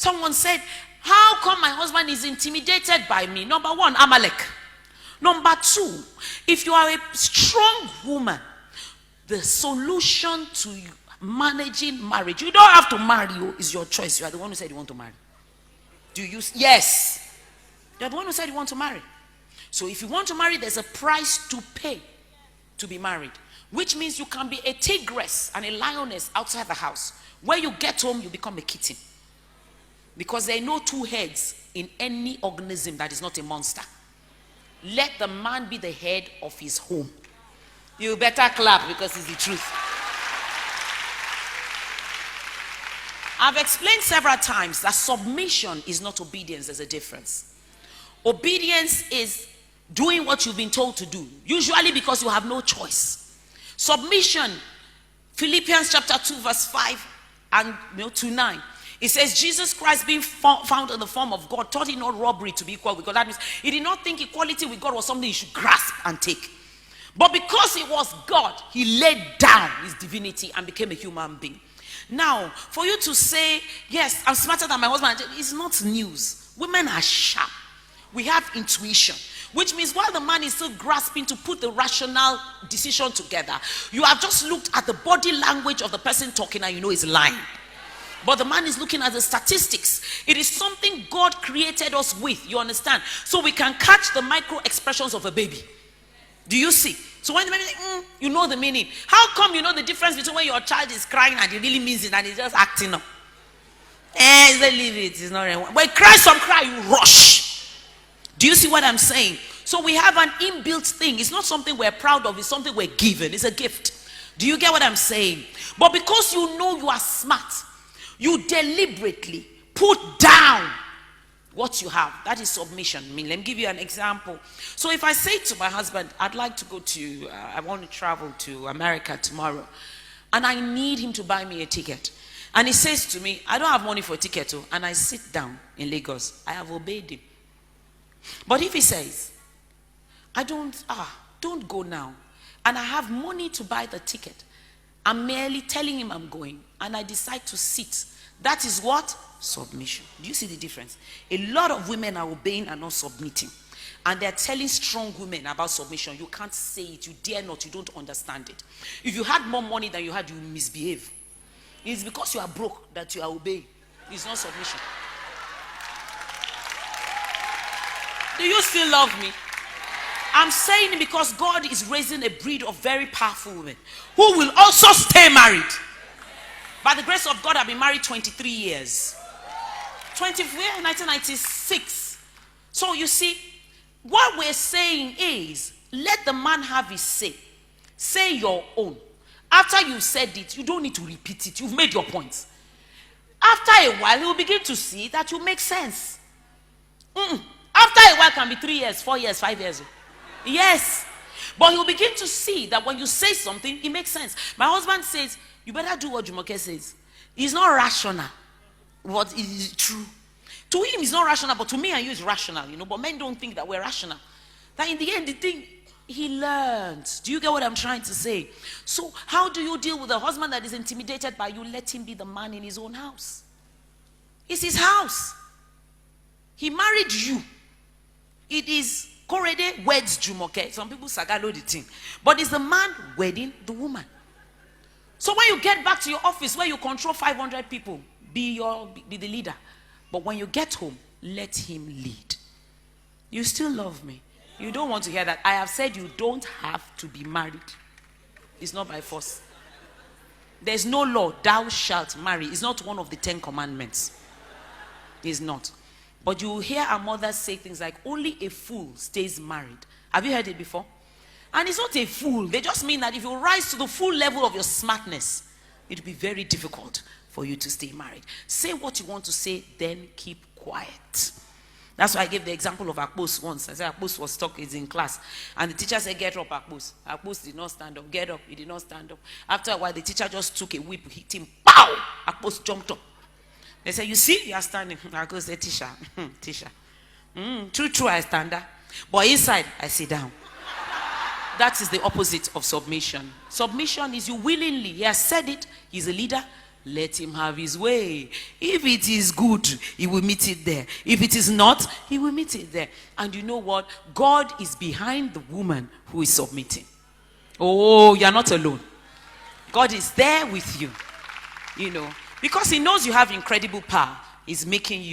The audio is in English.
Someone said, how come my husband is intimidated by me? Number one, Amalek. Number two, if you are a strong woman, the solution to managing marriage, you don't have to marry you, is your choice. You are the one who said you want to marry. Do you? Yes. You are the one who said you want to marry. So if you want to marry, there's a price to pay to be married. Which means you can be a tigress and a lioness outside the house. When you get home, you become a kitten. Because there are no two heads in any organism that is not a monster. Let the man be the head of his home. You better clap because it's the truth. I've explained several times that submission is not obedience. There's a difference. Obedience is doing what you've been told to do, usually because you have no choice. Submission, Philippians chapter 2 verse 5 and to 9. It says, Jesus Christ being found in the form of God, thought it not robbery to be equal with God. That means he did not think equality with God was something he should grasp and take. But because he was God, he laid down his divinity and became a human being. Now, for you to say, yes, I'm smarter than my husband, it's not news. Women are sharp. We have intuition. Which means while the man is still grasping to put the rational decision together, you have just looked at the body language of the person talking and you know he's lying. But the man is looking at the statistics. It is something God created us with, you understand? So we can catch the micro expressions of a baby. Do you see? So when the baby says, you know the meaning. How come you know the difference between when your child is crying and he really means it and he's just acting up? Leave it, it's not right. When he cries some cry, you rush. Do you see what I'm saying? So we have an inbuilt thing. It's not something we're proud of, it's something we're given. It's a gift. Do you get what I'm saying? But because you know you are smart, you deliberately put down what you have. That is submission. I mean, let me give you an example. So if I say to my husband, I'd like to go to, I want to travel to America tomorrow, and I need him to buy me a ticket. And he says to me, I don't have money for a ticket, and I sit down in Lagos. I have obeyed him. But if he says, don't go now, and I have money to buy the ticket, I'm merely telling him I'm going, and I decide to sit. That is what? Submission. Do you see the difference? A lot of women are obeying and not submitting. And they're telling strong women about submission. You can't say it. You dare not. You don't understand it. If you had more money than you had, you misbehave. It's because you are broke that you are obeying. It's not submission. Do you still love me? I'm saying it because God is raising a breed of very powerful women who will also stay married. By the grace of God, I've been married 23 years. 1996. So you see, what we're saying is, let the man have his say. Say your own. After you've said it, you don't need to repeat it. You've made your points. After a while, he will begin to see that you make sense. After a while can be 3 years, 4 years, 5 years. Yes. But he'll begin to see that when you say something, it makes sense. My husband says, you better do what Jumoke says. It's not rational. What is true? To him, it's not rational, but to me and you, it's rational, But men don't think that we're rational. That in the end, the thing, he learns. Do you get what I'm trying to say? So, how do you deal with a husband that is intimidated by you? Let him be the man in his own house. It's his house. He married you. It is Korede weds Jumoke. Some people sagalo the thing. But it's the man wedding the woman. So when you get back to your office where you control 500 people, be the leader. But when you get home, let him lead. You still love me. You don't want to hear that. I have said you don't have to be married. It's not by force. There's no law, thou shalt marry. It's not one of the 10 commandments. It's not. But you will hear our mothers say things like, only a fool stays married. Have you heard it before? And it's not a fool. They just mean that if you rise to the full level of your smartness, it will be very difficult for you to stay married. Say what you want to say, then keep quiet. That's why I gave the example of Akpos once. I said Akpos was stuck, he's in class. And the teacher said, get up, Akpos. Akpos did not stand up. Get up. He did not stand up. After a while, the teacher just took a whip, hit him. Pow! Akpos jumped up. They said, you see, you are standing. Akpos said, Tisha. True, I stand up. But inside, I sit down. That is the opposite of submission. Submission is you willingly, he has said it, he's a leader, Let him have his way. If it is good, he will meet it there. If it is not, he will meet it there. And you know what? God is behind the woman who is submitting. Oh, you're not alone. God is there with you. You know, because he knows you have incredible power. He's making you